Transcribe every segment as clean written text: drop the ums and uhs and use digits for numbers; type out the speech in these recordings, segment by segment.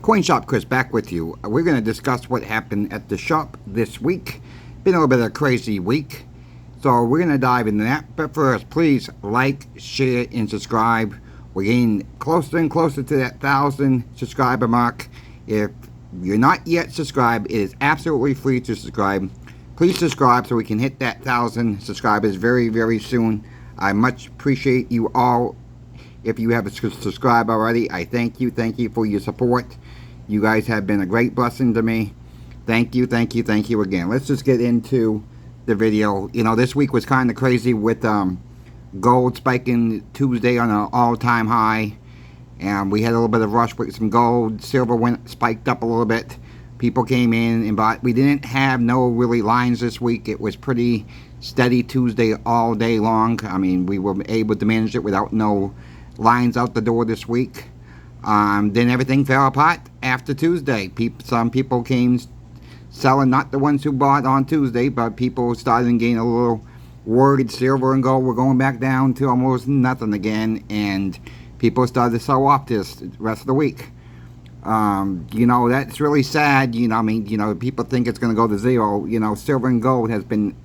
Coin Shop Chris back with you. We're going to discuss what happened at the shop this week. Been a little bit of a crazy week, so we're going to dive into that. But first, please like, share, and subscribe. We're getting closer and closer to that 1,000 subscriber mark. If you're not yet subscribed, it is absolutely free to subscribe. Please subscribe so we can hit that 1,000 subscribers very, very soon. I much appreciate you all. If you have subscribed already, I thank you for your support. You guys have been a great blessing to me. Thank you again. Let's just get into the video. You know, this week was kind of crazy with gold spiking Tuesday on an all-time high, and we had a little bit of rush with some gold. Silver spiked up a little bit. People came in and bought. We didn't have no really lines this week. It was pretty steady Tuesday all day long. I mean, we were able to manage it without no lines out the door this week. Then everything fell apart after Tuesday. Some people came selling, not the ones who bought on Tuesday, but people started getting a little worried. Silver and gold were going back down to almost nothing again, and people started to sell off this rest of the week. You know, that's really sad. You know, I mean, you know, people think it's going to go to zero. You know, silver and gold has been,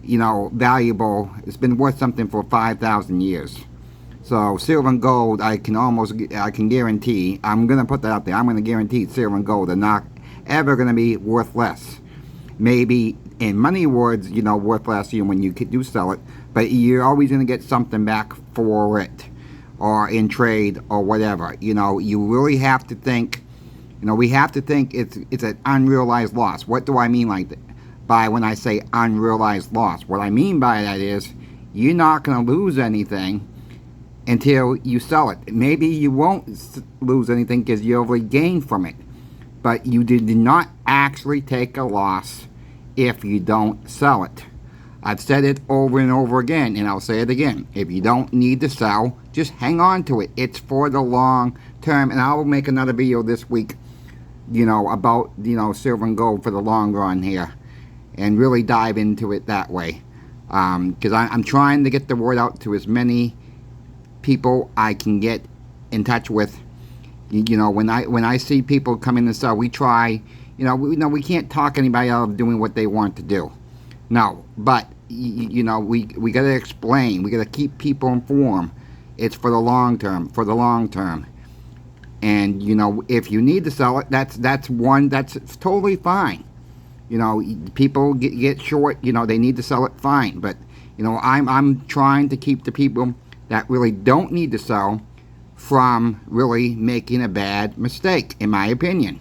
you know, valuable. It's been worth something for 5,000 years. So silver and gold, I can guarantee, I'm going to put that out there, I'm going to guarantee silver and gold are not ever going to be worth less. Maybe in money words, you know, worth less when you do sell it, but you're always going to get something back for it, or in trade, or whatever. You know, you really have to think, you know, we have to think it's an unrealized loss. What do I mean by when I say unrealized loss? What I mean by that is, you're not going to lose anything until you sell it. Maybe you won't lose anything because you only gain from it, but you did not actually take a loss if you don't sell it. I've said it over and over again, and I'll say it again. If you don't need to sell, just hang on to it. It's for the long term, and I will make another video this week, you know, about, you know, silver and gold for the long run here, and really dive into it that way, because I'm trying to get the word out to as many people I can get in touch with. You know, when I see people come in and sell, we try, you know, we can't talk anybody out of doing what they want to do. No, but you know, we got to explain, we got to keep people informed. It's for the long term, and you know, if you need to sell it, that's totally fine. You know, people get short, you know, they need to sell it, fine. But you know, I'm trying to keep the people that really don't need to sell from really making a bad mistake, in my opinion.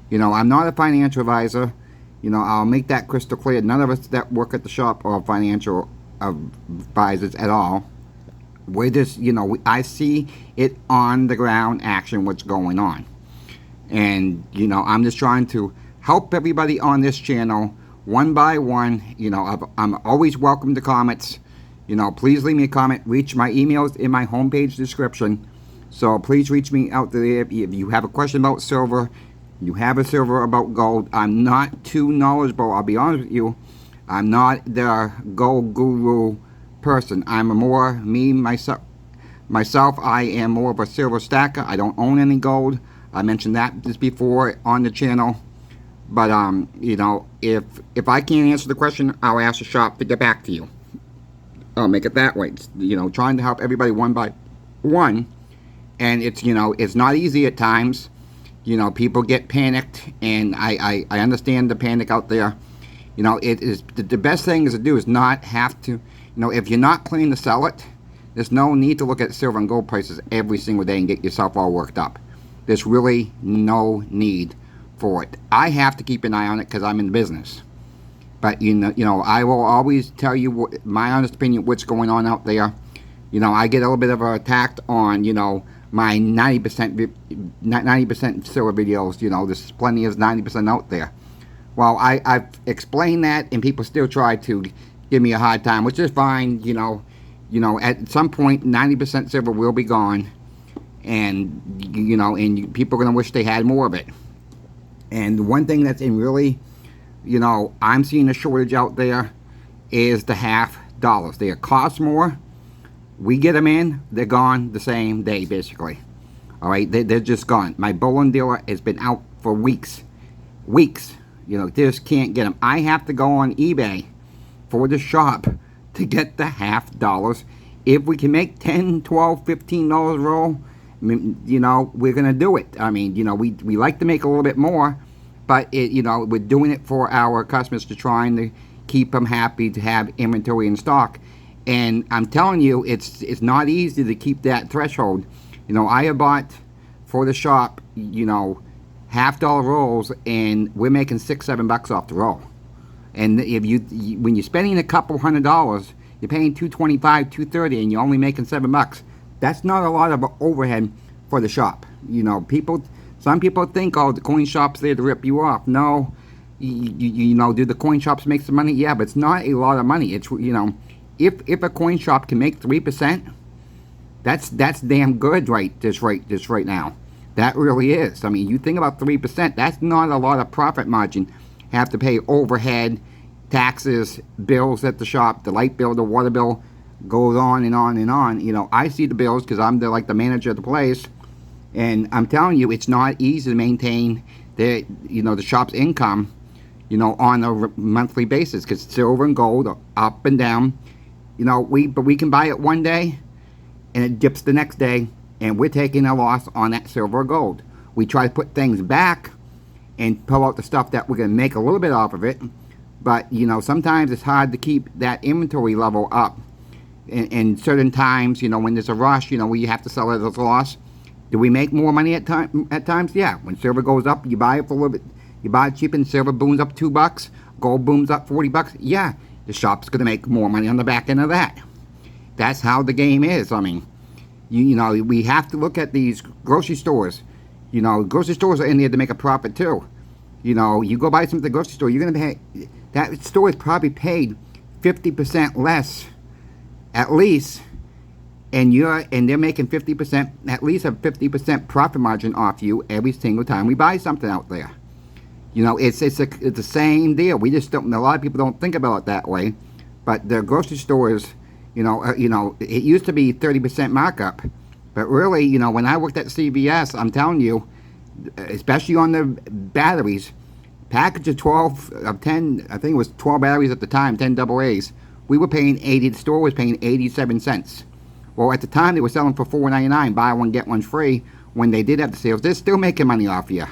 You know, I'm not a financial advisor. You know, I'll make that crystal clear. None of us that work at the shop are financial advisors at all. We're just, you know, I see it on the ground action, what's going on. And, you know, I'm just trying to help everybody on this channel one by one. You know, I'm always welcome to comments. You know, please leave me a comment. Reach my emails in my homepage description. So please reach me out there if you have a question about silver, you have a silver about gold. I'm not too knowledgeable, I'll be honest with you. I'm not the gold guru person. I'm more myself, I am more of a silver stacker. I don't own any gold. I mentioned that just before on the channel. But you know, if I can't answer the question, I'll ask the shop to get back to you. I'll make it that way. It's, you know, trying to help everybody one by one, and it's, you know, it's not easy at times. You know, people get panicked, and I understand the panic out there. You know, it is the best thing is to do is not have to, you know, if you're not planning to sell it, there's no need to look at silver and gold prices every single day and get yourself all worked up. There's really no need for it. I have to keep an eye on it because I'm in business. But you know, I will always tell you my honest opinion, what's going on out there. You know, I get a little bit of an attack on, you know, my 90% silver videos. You know, there's plenty of 90% out there. Well, I've explained that, and people still try to give me a hard time, which is fine. You know, at some point, 90% silver will be gone, and you know, and people are gonna wish they had more of it. And one thing that's in really, you know, I'm seeing a shortage out there is the $half. They cost more. We get them in, they're gone the same day, basically. All right, they're just gone. My bullion dealer has been out for weeks. Weeks. Just can't get them. I have to go on eBay for the shop to get the $half. If we can make $10, $12, $15 a roll, we're going to do it. I mean, we like to make a little bit more, but we're doing it for our customers, to trying to keep them happy, to have inventory in stock. And I'm telling you, it's not easy to keep that threshold. I have bought for the shop, $half rolls, and we're making $6-7 off the roll. And if when you're spending a couple $100, you're paying $225, $230, and you're only making $7. That's not a lot of overhead for the shop. Some people think, oh, the coin shop's there to rip you off. No, do the coin shops make some money? Yeah, but it's not a lot of money. It's if a coin shop can make 3%, that's damn good, right now. That really is. I mean, you think about 3%. That's not a lot of profit margin. Have to pay overhead, taxes, bills at the shop, the light bill, the water bill, goes on and on and on. I see the bills because I'm the manager of the place, and I'm telling you, it's not easy to maintain the shop's income, on a monthly basis, because silver and gold are up and down. But we can buy it one day, and it dips the next day, and we're taking a loss on that silver or gold. We try to put things back and pull out the stuff that we're going to make a little bit off of it, but sometimes it's hard to keep that inventory level up. In certain times, when there's a rush, where you have to sell it as a loss. Do we make more money at times? Yeah. When silver goes up, you buy it for a little bit. You buy it cheap, and silver booms up $2. Gold booms up $40. Yeah, the shop's going to make more money on the back end of that. That's how the game is. I mean, we have to look at these grocery stores. Grocery stores are in there to make a profit too. You go buy something at the grocery store, you're going to pay. That store is probably paid 50% less, at least, and they're making 50%, at least a 50% profit margin off you every single time we buy something out there. It's the same deal. We just don't. A lot of people don't think about it that way, but the grocery stores, it used to be 30% markup, but really, when I worked at CVS, I'm telling you, especially on the batteries, package of 10, I think it was 12 batteries at the time, 10 AA's. We were paying 80. The store was paying 87 cents. Well, at the time they were selling for $4.99, buy one get one free. When they did have the sales, they're still making money off you.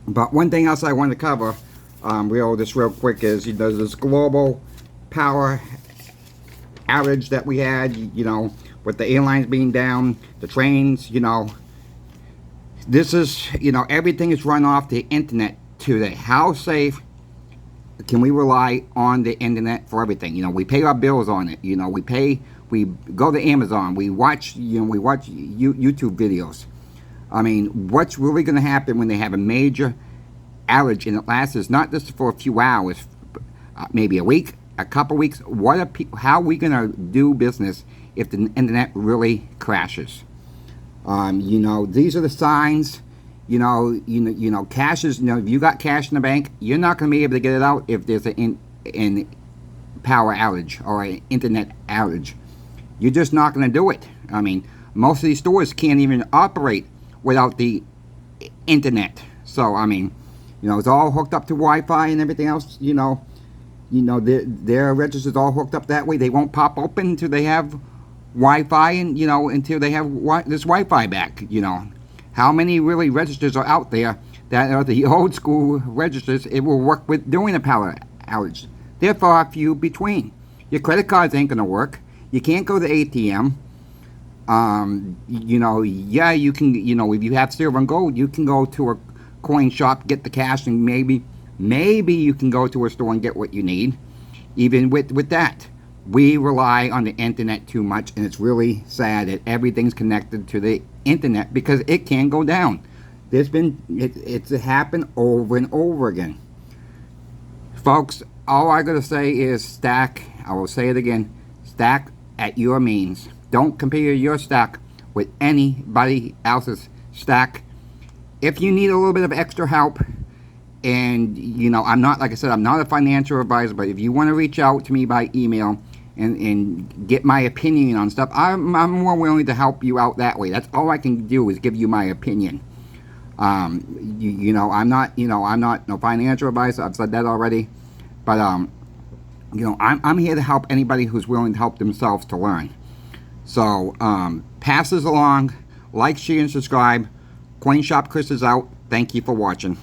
But one thing else I want to cover, real quick, is this global power outage that we had. With the airlines being down, the trains. This is everything is run off the internet today. How safe can we rely on the internet for everything? We pay our bills on it. We go to Amazon. We watch YouTube videos. I mean, what's really going to happen when they have a major outage and it lasts not just for a few hours, maybe a week, a couple weeks? How are we going to do business if the internet really crashes? These are the signs. Cash is. If you got cash in the bank, you're not going to be able to get it out if there's an power outage or an internet outage. You're just not going to do it. I mean, most of these stores can't even operate without the internet. So I mean, it's all hooked up to Wi-Fi and everything else. Their registers all hooked up that way. They won't pop open until they have Wi-Fi, and until they have this Wi-Fi back. How many really registers are out there that are the old school registers? It will work with doing a power outage. They're far few between. Your credit cards ain't gonna work. You can't go to ATM. Yeah, you can. If you have silver and gold, you can go to a coin shop, get the cash, and maybe you can go to a store and get what you need. Even with that, we rely on the internet too much, and it's really sad that everything's connected to the internet because it can go down. It's happened over and over again. Folks, all I gotta say is stack. I will say it again. Stack at your means. Don't compare your stack with anybody else's stack. If you need a little bit of extra help, and I'm not, like I said, I'm not a financial advisor, but if you want to reach out to me by email and get my opinion on stuff, I'm more willing to help you out that way. That's all I can do is give you my opinion. I'm not no financial advice. I've said that already, but I'm here to help anybody who's willing to help themselves to learn. So pass this along, like, share, and subscribe. Coin Shop Chris is out. Thank you for watching.